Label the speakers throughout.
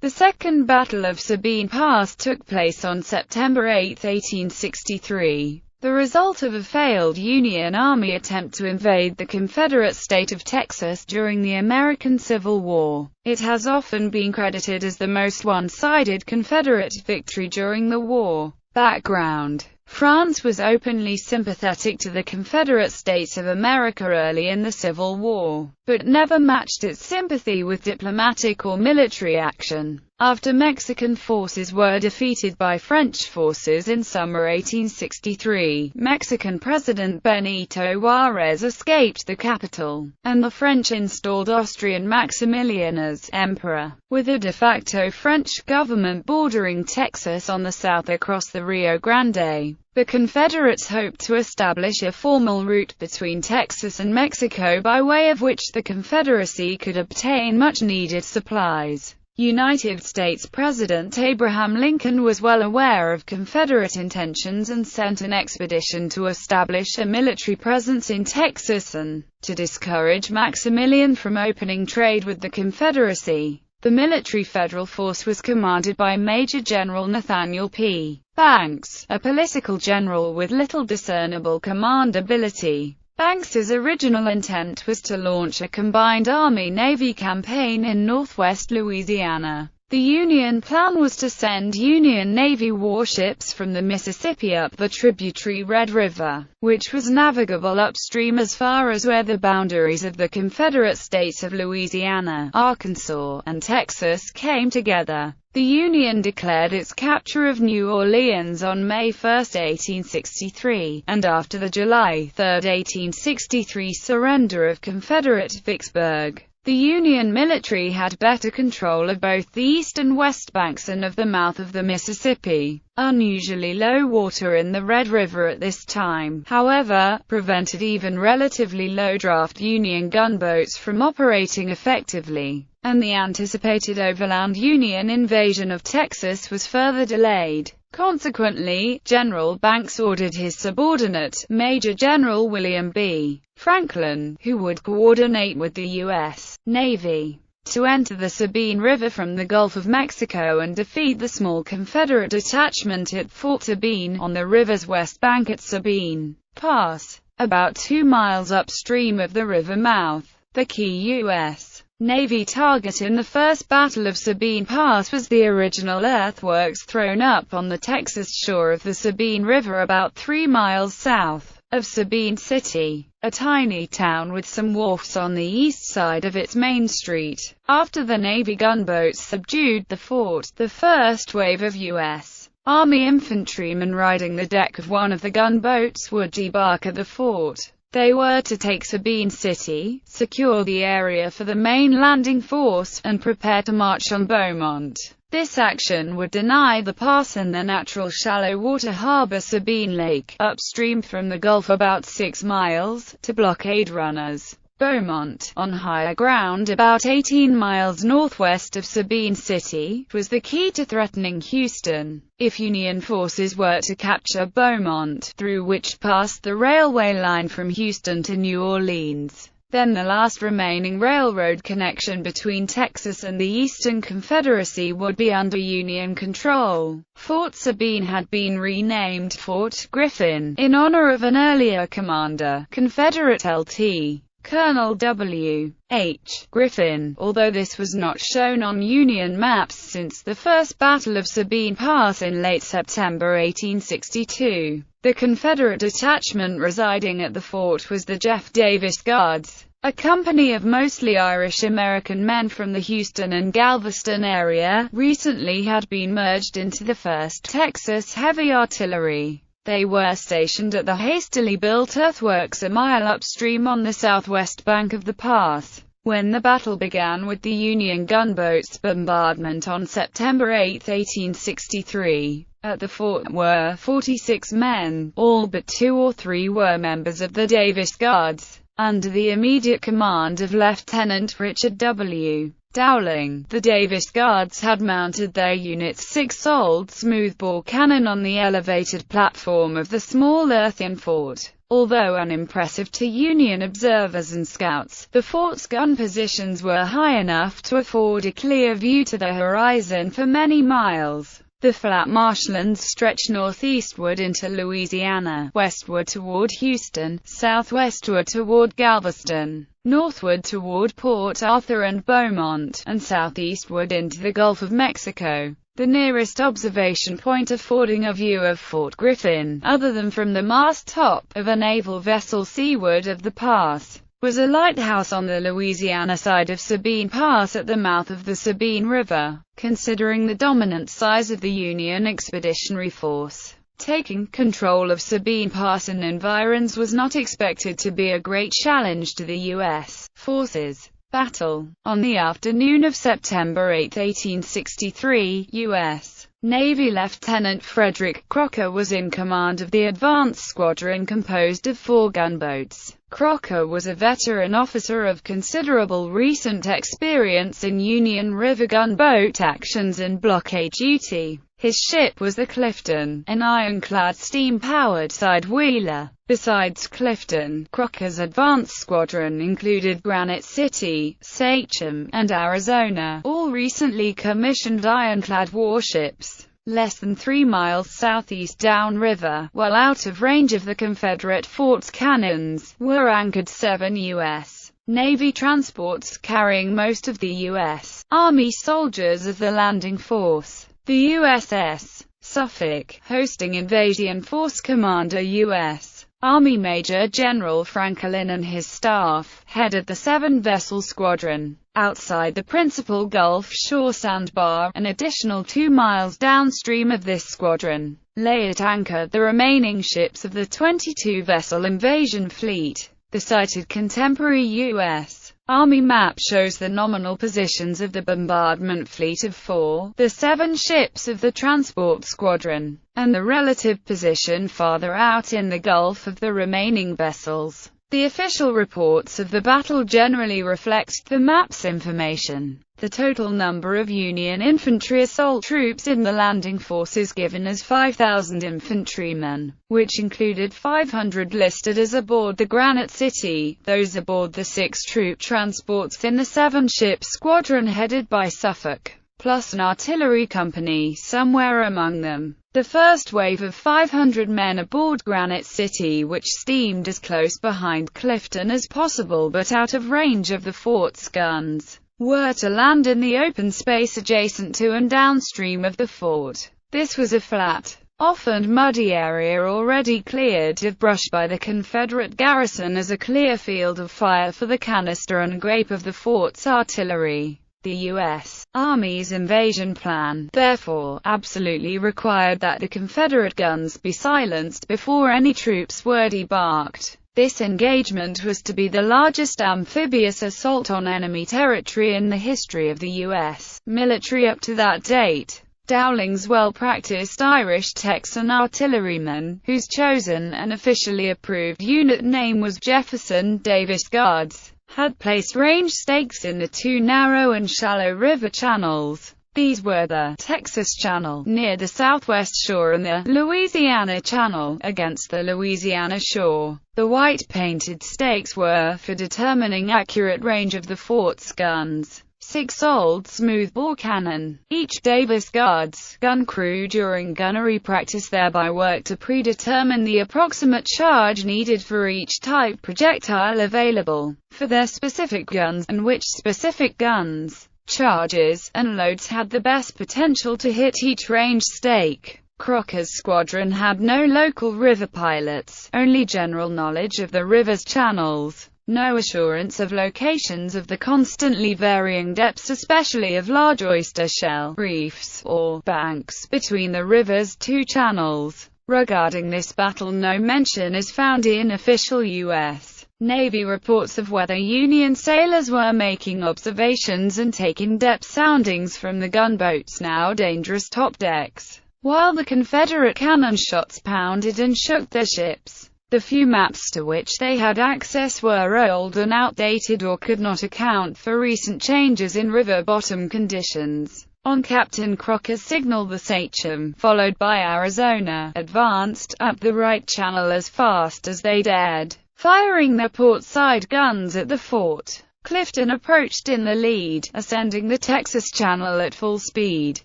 Speaker 1: The Second Battle of Sabine Pass took place on September 8, 1863, the result of a failed Union Army attempt to invade the Confederate state of Texas during the American Civil War. It has often been credited as the most one-sided Confederate victory during the war. Background: France was openly sympathetic to the Confederate States of America early in the Civil War, but never matched its sympathy with diplomatic or military action. After Mexican forces were defeated by French forces in summer 1863, Mexican President Benito Juárez escaped the capital, and the French installed Austrian Maximilian as emperor. With a de facto French government bordering Texas on the south across the Rio Grande, the Confederates hoped to establish a formal route between Texas and Mexico by way of which the Confederacy could obtain much-needed supplies. United States President Abraham Lincoln was well aware of Confederate intentions and sent an expedition to establish a military presence in Texas and to discourage Maximilian from opening trade with the Confederacy. The military federal force was commanded by Major General Nathaniel P. Banks, a political general with little discernible command ability. Banks's original intent was to launch a combined Army-Navy campaign in northwest Louisiana. The Union plan was to send Union Navy warships from the Mississippi up the tributary Red River, which was navigable upstream as far as where the boundaries of the Confederate states of Louisiana, Arkansas, and Texas came together. The Union declared its capture of New Orleans on May 1, 1863, and after the July 3, 1863 surrender of Confederate Vicksburg, the Union military had better control of both the east and west banks and of the mouth of the Mississippi. Unusually low water in the Red River at this time, however, prevented even relatively low-draft Union gunboats from operating effectively, and the anticipated overland Union invasion of Texas was further delayed. Consequently, General Banks ordered his subordinate, Major General William B. Franklin, who would coordinate with the U.S. Navy, to enter the Sabine River from the Gulf of Mexico and defeat the small Confederate detachment at Fort Sabine, on the river's west bank at Sabine Pass, about 2 miles upstream of the river mouth. The key U.S. Navy target in the First Battle of Sabine Pass was the original earthworks thrown up on the Texas shore of the Sabine River about 3 miles south of Sabine City, a tiny town with some wharfs on the east side of its main street. After the Navy gunboats subdued the fort, the first wave of U.S. Army infantrymen riding the deck of one of the gunboats would debark at the fort. They were to take Sabine City, secure the area for the main landing force, and prepare to march on Beaumont. This action would deny the pass and the natural shallow water harbor Sabine Lake, upstream from the Gulf about 6 miles, to blockade runners. Beaumont, on higher ground about 18 miles northwest of Sabine City, was the key to threatening Houston. If Union forces were to capture Beaumont, through which passed the railway line from Houston to New Orleans, then the last remaining railroad connection between Texas and the Eastern Confederacy would be under Union control. Fort Sabine had been renamed Fort Griffin, in honor of an earlier commander, Confederate Lt. Colonel W. H. Griffin, although this was not shown on Union maps since the First Battle of Sabine Pass in late September 1862. The Confederate detachment residing at the fort was the Jeff Davis Guards, a company of mostly Irish-American men from the Houston and Galveston area, recently had been merged into the 1st Texas Heavy Artillery. They were stationed at the hastily built earthworks a mile upstream on the southwest bank of the pass. When the battle began with the Union gunboats' bombardment on September 8, 1863, at the fort were 46 men, all but 2 or 3 were members of the Davis Guards, under the immediate command of Lieutenant Richard W. Dowling. The Davis Guards had mounted their unit's 6-soled smoothbore cannon on the elevated platform of the small earthen fort. Although unimpressive to Union observers and scouts, the fort's gun positions were high enough to afford a clear view to the horizon for many miles. The flat marshlands stretch northeastward into Louisiana, westward toward Houston, southwestward toward Galveston, northward toward Port Arthur and Beaumont, and southeastward into the Gulf of Mexico. The nearest observation point affording a view of Fort Griffin, other than from the mast top of a naval vessel seaward of the pass, was a lighthouse on the Louisiana side of Sabine Pass at the mouth of the Sabine River. Considering the dominant size of the Union Expeditionary Force, taking control of Sabine Pass and environs was not expected to be a great challenge to the U.S. forces. Battle. On the afternoon of September 8, 1863, U.S. Navy Lieutenant Frederick Crocker was in command of the advance squadron composed of 4 gunboats. Crocker was a veteran officer of considerable recent experience in Union River gunboat actions and blockade duty. His ship was the Clifton, an ironclad steam-powered side-wheeler. Besides Clifton, Crocker's advance squadron included Granite City, Sachem, and Arizona, all recently commissioned ironclad warships. Less than 3 miles southeast downriver, well out of range of the Confederate fort's cannons, were anchored 7 U.S. Navy transports carrying most of the U.S. Army soldiers as the landing force. The USS Suffolk, hosting Invasion Force Commander U.S. Army Major General Franklin and his staff, headed the 7-vessel squadron. Outside the principal Gulf Shore sandbar, an additional 2 miles downstream of this squadron, lay at anchor the remaining ships of the 22-vessel invasion fleet. The cited contemporary U.S. Army map shows the nominal positions of the bombardment fleet of 4, the 7 ships of the transport squadron, and the relative position farther out in the Gulf of the remaining vessels. The official reports of the battle generally reflect the map's information. The total number of Union infantry assault troops in the landing force is given as 5,000 infantrymen, which included 500 listed as aboard the Granite City, those aboard the 6 troop transports in the 7-ship squadron headed by Suffolk, plus an artillery company somewhere among them. The first wave of 500 men aboard Granite City, which steamed as close behind Clifton as possible but out of range of the fort's guns, were to land in the open space adjacent to and downstream of the fort. This was a flat, often muddy area already cleared of brush by the Confederate garrison as a clear field of fire for the canister and grape of the fort's artillery. The U.S. Army's invasion plan, therefore, absolutely required that the Confederate guns be silenced before any troops were debarked. This engagement was to be the largest amphibious assault on enemy territory in the history of the U.S. military up to that date. Dowling's well-practiced Irish Texan artillerymen, whose chosen and officially approved unit name was Jefferson Davis Guards, had placed range stakes in the 2 narrow and shallow river channels. These were the Texas Channel, near the southwest shore, and the Louisiana Channel, against the Louisiana shore. The white-painted stakes were for determining accurate range of the fort's guns. 6-soled smoothbore cannon. Each Davis Guards gun crew during gunnery practice thereby worked to predetermine the approximate charge needed for each type projectile available for their specific guns, and which specific guns, charges, and loads had the best potential to hit each range stake. Crocker's squadron had no local river pilots, only general knowledge of the river's channels. No assurance of locations of the constantly varying depths, especially of large oyster shell reefs or banks between the river's 2 channels. Regarding this battle, no mention is found in official U.S. Navy reports of whether Union sailors were making observations and taking depth soundings from the gunboats' now dangerous top decks, while the Confederate cannon shots pounded and shook their ships. The few maps to which they had access were old and outdated or could not account for recent changes in river bottom conditions. On Captain Crocker's signal, the Sachem, followed by Arizona, advanced up the right channel as fast as they dared, firing their port side guns at the fort. Clifton approached in the lead, ascending the Texas Channel at full speed.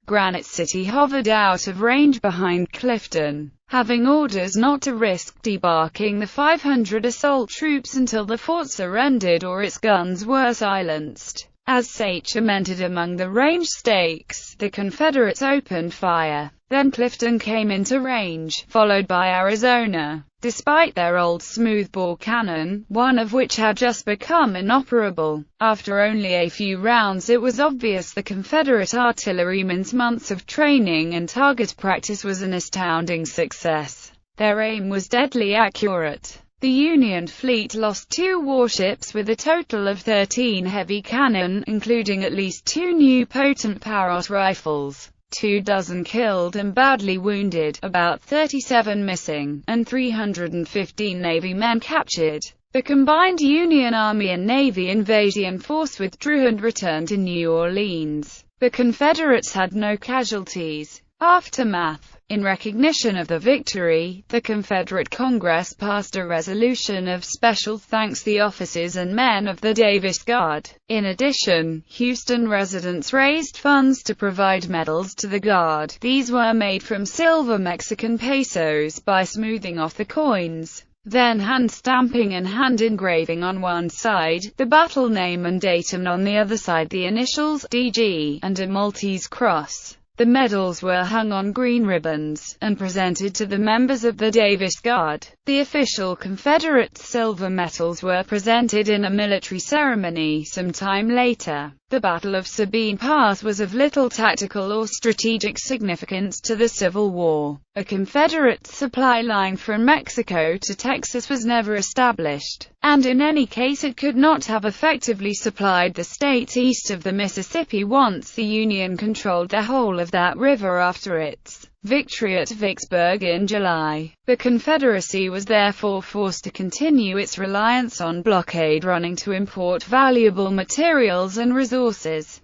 Speaker 1: Granite City hovered out of range behind Clifton, having orders not to risk debarking the 500 assault troops until the fort surrendered or its guns were silenced. As Sachem entered among the range stakes, the Confederates opened fire. Then Clifton came into range, followed by Arizona. Despite their old smoothbore cannon, one of which had just become inoperable, after only a few rounds it was obvious the Confederate artillerymen's months of training and target practice was an astounding success. Their aim was deadly accurate. The Union fleet lost 2 warships with a total of 13 heavy cannon, including at least 2 new potent Parrott rifles, 24 killed and badly wounded, about 37 missing, and 315 Navy men captured. The combined Union Army and Navy invasion force withdrew and returned to New Orleans. The Confederates had no casualties. Aftermath. In recognition of the victory, the Confederate Congress passed a resolution of special thanks to the officers and men of the Davis Guard. In addition, Houston residents raised funds to provide medals to the Guard. These were made from silver Mexican pesos by smoothing off the coins, then hand-stamping and hand-engraving on one side the battle name and date, and on the other side the initials DG and a Maltese cross. The medals were hung on green ribbons, and presented to the members of the Davis Guard. The official Confederate silver medals were presented in a military ceremony some time later. The Battle of Sabine Pass was of little tactical or strategic significance to the Civil War. A Confederate supply line from Mexico to Texas was never established, and in any case it could not have effectively supplied the states east of the Mississippi once the Union controlled the whole of that river after its victory at Vicksburg in July. The Confederacy was therefore forced to continue its reliance on blockade running to import valuable materials and resources.